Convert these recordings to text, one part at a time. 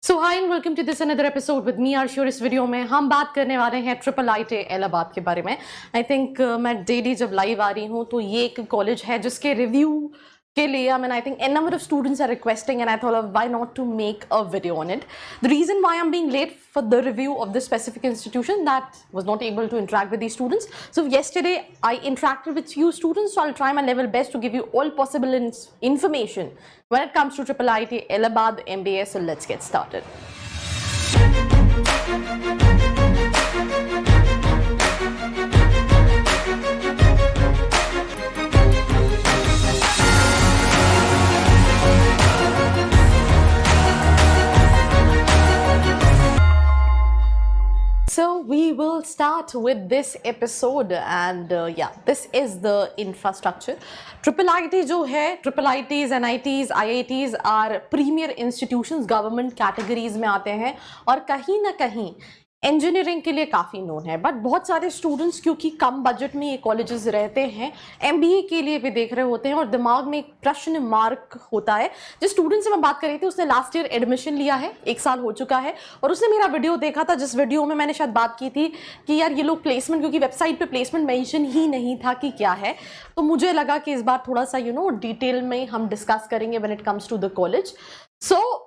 So hi and welcome to this another episode with me आरशूर। इस video में हम बात करने वाले हैं ट्रिपल आईटी इलाहाबाद के बारे में। आई थिंक मैं डेली जब लाइव आ रही हूँ तो ये एक कॉलेज है जिसके रिव्यू के लिए I think an number of students are requesting and I thought why not to make a video on it. The reason why I am being late for the review of this specific institution that was not able to interact with these students. So yesterday I interacted with few students, so I'll try my level best to give you all possible information when it comes to Triple IIT Allahabad MBA. So let's get started. So we will start with this episode and this is the infrastructure. Triple IT जो है, Triple ITs, NITs, IITs are premier institutions, government categories में आते हैं और कहीं ना कहीं engineering के लिए काफ़ी नोन है। बट बहुत सारे स्टूडेंट्स क्योंकि कम बजट में ये कॉलेजेस रहते हैं, एमबीए के लिए भी देख रहे होते हैं और दिमाग में एक प्रश्न मार्क होता है। जिस स्टूडेंट से मैं बात कर रही थी उसने लास्ट ईयर एडमिशन लिया है, 1 साल हो चुका है और उसने मेरा वीडियो देखा था जिस वीडियो में मैंने शायद बात की थी कि यार ये लोग प्लेसमेंट, क्योंकि वेबसाइट पर प्लेसमेंट मेंशन ही नहीं था कि क्या है, तो मुझे लगा कि इस बार थोड़ा सा डिटेल में हम डिस्कस करेंगे when it comes to the college. So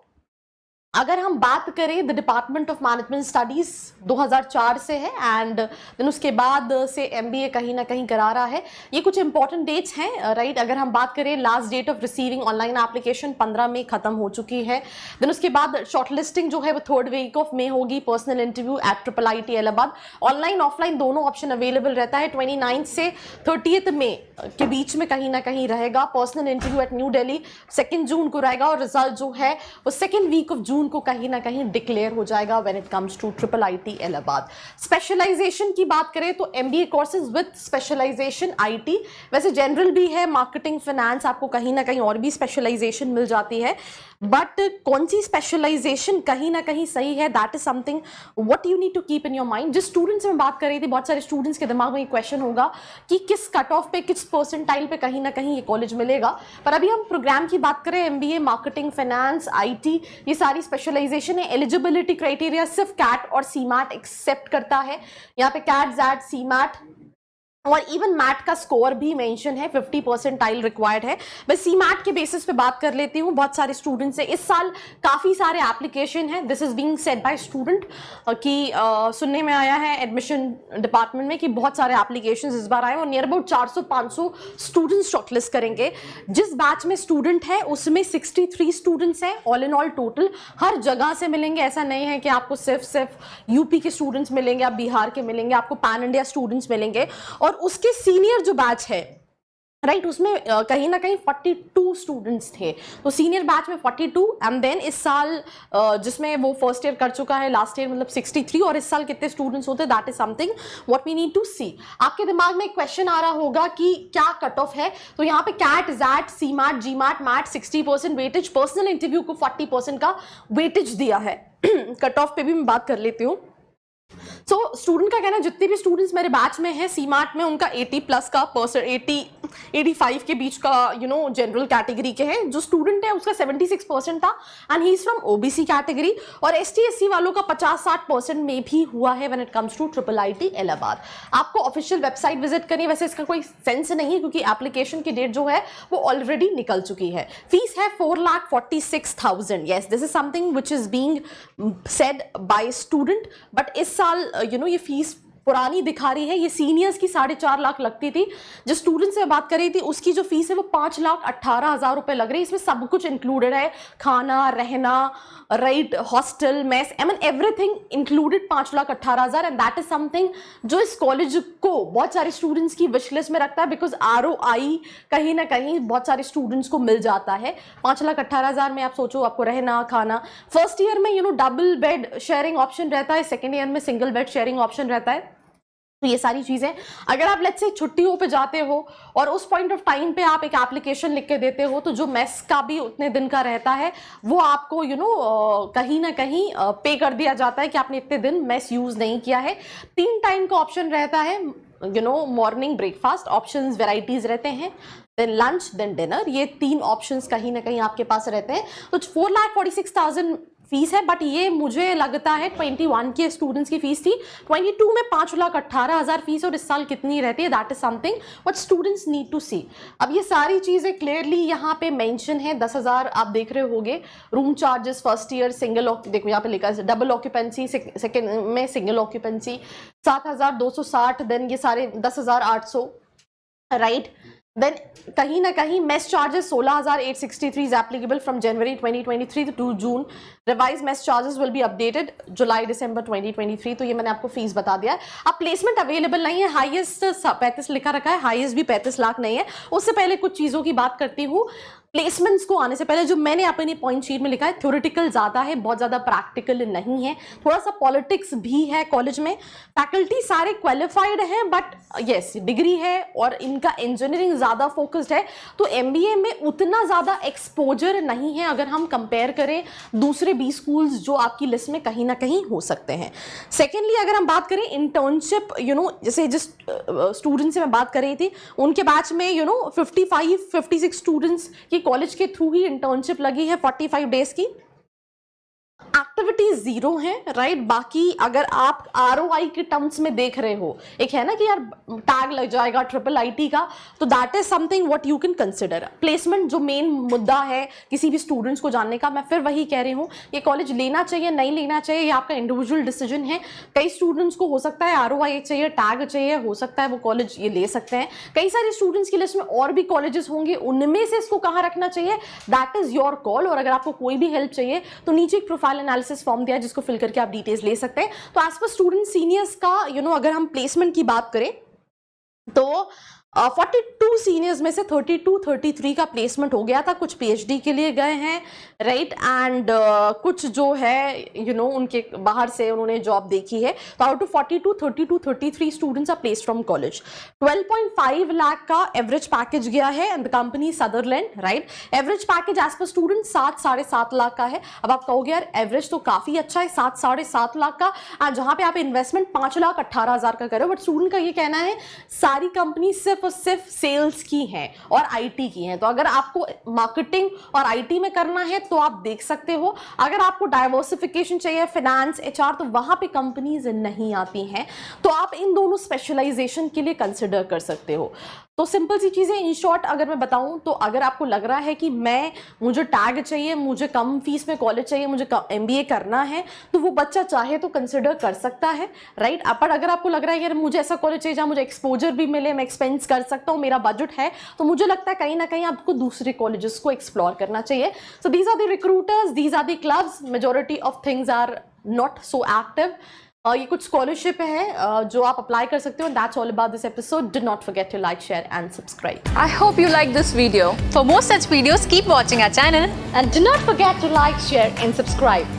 अगर हम बात करें, the department of management studies 2004 से है एंड देन उसके बाद से एमबीए कहीं ना कहीं करा रहा है। ये कुछ इंपॉर्टेंट डेट्स हैं, राइट। अगर हम बात करें, last date of receiving online application 15 मई खत्म हो चुकी है। देन उसके बाद शॉर्टलिस्टिंग जो है वो 3rd वीक ऑफ मई होगी। Personal interview at triple IIT Allahabad, online offline दोनों ऑप्शन अवेलेबल रहता है। 29 से 30 मई के बीच में कहीं ना कहीं रहेगा। Personal interview at new Delhi 2 जून को रहेगा और रिजल्ट जो है वो 2nd वीक ऑफ जून को कहीं ना कहीं डिक्लेयर हो जाएगा when it comes to triple IIT Allahabad. Specialization की बात करें तो MBA courses with specialization IT, वैसे जनरल भी है, मार्केटिंग, फाइनेंस, आपको कहीं ना कहीं और भी स्पेशलाइजेशन मिल जाती है। बट कौन सी स्पेशलाइजेशन कहीं ना कहीं सही है, that is something what you need to keep in your mind. जिस स्टूडेंट्स से मैं बात कर रही थी, बहुत सारे स्टूडेंट्स के दिमाग में ये क्वेश्चन होगा कि किस कट ऑफ पे, किस परसेंटाइल पे कहीं ना कहीं ये कॉलेज मिलेगा। पर अभी हम प्रोग्राम की बात करें, एमबीए, मार्केटिंग, फाइनेंस, आईटी, ये सारी स्पेशलाइजेशन है। एलिजिबिलिटी क्राइटेरिया सिर्फ कैट और सीमैट एक्सेप्ट करता है। यहाँ पे कैट, जैट, सीमैट और इवन मैट का स्कोर भी मेंशन है, 50 परसेंटाइल रिक्वायर्ड है। मैं सीमैट के बेसिस पे बात कर लेती हूँ। बहुत सारे स्टूडेंट्स से इस साल काफ़ी सारे एप्लीकेशन हैं। This is being said bye student कि सुनने में आया है एडमिशन डिपार्टमेंट में कि बहुत सारे एप्लीकेशन इस बार आए और नियर अबाउट 400-500 स्टूडेंट्स शॉर्टलिस्ट करेंगे। जिस बैच में स्टूडेंट है उसमें 63 स्टूडेंट्स हैं ऑल इन ऑल टोटल। हर जगह से मिलेंगे, ऐसा नहीं है कि आपको सिर्फ यूपी के स्टूडेंट्स मिलेंगे, आप बिहार के मिलेंगे, आपको पैन इंडिया स्टूडेंट्स मिलेंगे। और उसके सीनियर जो बैच है, राइट, उसमें कहीं ना कहीं 42 स्टूडेंट्स थे। तो सीनियर बैच में 42 एंड देन इस साल जिसमें वो फर्स्ट ईयर कर चुका है, लास्ट ईयर मतलब 63, और इस साल कितने स्टूडेंट्स होते हैं, that is something what we need to see. आपके दिमाग में एक क्वेश्चन आ रहा होगा कि क्या कट ऑफ है, तो यहाँ पे CAT, XAT, CMAT, GMAT, MAT 60% weightage, personal interview को 40% का वेटेज दिया है। कट ऑफ पे भी मैं बात कर लेती हूँ। सो स्टूडेंट का कहना है जितने भी स्टूडेंट्स मेरे बैच में हैं सीमैट में, उनका 80 प्लस का 85 के बीच का जनरल कैटेगरी के हैं। जो स्टूडेंट है उसका 76% था and he is from OBC category. और एसटी एससी वालों का 50-60% में भी हुआ है when it comes to triple IIT Allahabad. आपको ऑफिशियल वेबसाइट विजिट करनी है, वैसे इसका कोई सेंस नहीं है क्योंकि एप्लीकेशन की डेट जो है वो ऑलरेडी निकल चुकी है। फीस है 4,46,000। Yes, this is something which is being said bye student. But इस साल ये फीस पुरानी दिखा रही है। ये सीनियर्स की 4.5 लाख लगती थी। जिस स्टूडेंट से बात कर रही थी उसकी जो फीस है वो 5,18,000 रुपए लग रही है। इसमें सब कुछ इंक्लूडेड है, खाना, रहना, right, hostel, mess, I mean everything included 5,18,000 and that is something जो इस कॉलेज को बहुत सारे स्टूडेंट्स की विश लिस्ट में रखता है, बिकॉज ROI कहीं ना कहीं बहुत सारे स्टूडेंट्स को मिल जाता है। 5,18,000 में आप सोचो, आपको रहना, खाना, फर्स्ट ईयर में डबल बेड शेयरिंग ऑप्शन रहता है, सेकेंड ईयर में सिंगल बेड शेयरिंग ऑप्शन रहता है। तो ये सारी चीजें, अगर आप लेट्स से छुट्टियों पे जाते हो और उस पॉइंट ऑफ टाइम पे आप एक एप्लीकेशन लिख के देते हो, तो जो मेस का भी उतने दिन का रहता है वो आपको कहीं ना कहीं पे कर दिया जाता है कि आपने इतने दिन मेस यूज नहीं किया है। 3 टाइम का ऑप्शन रहता है, मॉर्निंग ब्रेकफास्ट ऑप्शंस, वेराइटीज रहते हैं, देन लंच, देन डिनर, ये 3 ऑप्शंस कहीं ना कहीं आपके पास रहते हैं। तो 4,46,000 फीस है, बट ये मुझे लगता है 21 के स्टूडेंट्स की फीस थी, 22 में 5,18,000 फीस, और इस साल कितनी रहती है, that is something what students need to see. अब ये सारी चीजें क्लियरली यहाँ पे मेंशन है। 10,000 आप देख रहे होगे, room charges first year single, देखो यहाँ पे लिखा है डबल ऑक्यूपेंसी, सेकेंड में सिंगल ऑक्यूपेंसी 7,260, देन ये सारे 10,800, राइट। देन कहीं ना कहीं mess charges 16,863 is applicable from January 2023 to June. Revise mess charges will be updated July December 2023। तो ये मैंने आपको फीस बता दिया है। अब प्लेसमेंट अवेलेबल नहीं है, हाईएस्ट 35 लिखा रखा है, हाईएस्ट भी 35 लाख नहीं है। उससे पहले कुछ चीजों की बात करती हूँ। प्लेसमेंट्स को आने से पहले जो मैंने अपनी पॉइंट शीट में लिखा है, थ्योरेटिकल ज्यादा है, बहुत ज्यादा प्रैक्टिकल नहीं है, थोड़ा सा पॉलिटिक्स भी है कॉलेज में। फैकल्टी सारे क्वालिफाइड हैं, बट यस डिग्री है और इनका इंजीनियरिंग ज्यादा फोकस्ड है, तो एमबीए में उतना ज्यादा एक्सपोजर नहीं है अगर हम कंपेयर करें दूसरे 20 स्कूल्स जो आपकी लिस्ट में कहीं ना कहीं हो सकते हैं। सेकेंडली अगर हम बात करें इंटर्नशिप, जैसे जिस स्टूडेंट से मैं बात कर रही थी, उनके बैच में 55-56 स्टूडेंट्स की कॉलेज के थ्रू ही इंटर्नशिप लगी है 45 डेज की। एक्टिविटी जीरो है, राइट। बाकी अगर आप आरओआई के टर्म्स में देख रहे हो, एक है ना कि यार टैग लग जाएगा IIIT का, तो that is something what you can consider. Placement जो मेन मुद्दा है किसी भी स्टूडेंट्स को जानने का, मैं फिर वही कह रही हूँ, ये कॉलेज लेना चाहिए नहीं लेना चाहिए, ये आपका इंडिविजुअल डिसीजन है। कई स्टूडेंट्स को हो सकता है आरओआई चाहिए, टैग चाहिए, हो सकता है वो कॉलेज ये ले सकते हैं। कई सारे स्टूडेंट्स की लिस्ट में और भी कॉलेजेस होंगे, उनमें से इसको कहाँ रखना चाहिए, दैट इज योर कॉल। और अगर आपको कोई भी हेल्प चाहिए तो नीचे एक प्रोफाइल एनालिसिस फॉर्म दिया है जिसको फिल करके आप डिटेल्स ले सकते हैं। तो एज पर स्टूडेंट सीनियर्स का अगर हम प्लेसमेंट की बात करें तो 42 सीनियर्स में से 32-33 का प्लेसमेंट हो गया था। कुछ पीएचडी के लिए गए हैं, राइट, एंड कुछ जो है उनके बाहर से उन्होंने जॉब देखी है। तो out of 42, 32-33 students are placed from college. 12.5 lakh का एवरेज पैकेज गया है and the company Sutherland, right. Average package as per student 7-7.5 lakh का है। अब आप कहोगे यार एवरेज तो काफी अच्छा है 7-7.5 लाख का, जहां पे आप इन्वेस्टमेंट 5,18,000 का करो। बट स्टूडेंट का ये कहना है सारी कंपनी सिर्फ सेल्स की हैं और आईटी की हैं। तो अगर आपको मार्केटिंग और आईटी में करना है तो आप देख सकते हो। अगर आपको डाइवर्सिफिकेशन चाहिए, फाइनेंस, एचआर, तो वहां पे कंपनीज नहीं आती हैं, तो आप इन दोनों स्पेशलाइजेशन के लिए कंसिडर कर सकते हो। तो सिंपल सी चीजें इन शॉर्ट अगर मैं बताऊं तो अगर आपको लग रहा है कि मुझे टैग चाहिए, मुझे कम फीस में कॉलेज चाहिए, मुझे एमबीए करना है, तो वो बच्चा चाहे तो कंसिडर कर सकता है, राइट। पर अगर आपको लग रहा है यार मुझे ऐसा कॉलेज चाहिए जहां मुझे एक्सपोजर भी मिले, मैं एक्सपेंस कर सकता हूं, मेरा बजट है, तो मुझे लगता है कहीं ना कहीं आपको दूसरे कॉलेजेस को एक्सप्लोर करना चाहिए। So these are the recruiters, these are the clubs, majority of things are not so active. ये कुछ स्कॉलरशिप है जो आप अप्लाई कर सकते हो। That's all about this episode. Do not forget to like, share and subscribe. I hope you like this video. For more such videos, keep watching our channel. And do not forget to like, share and subscribe.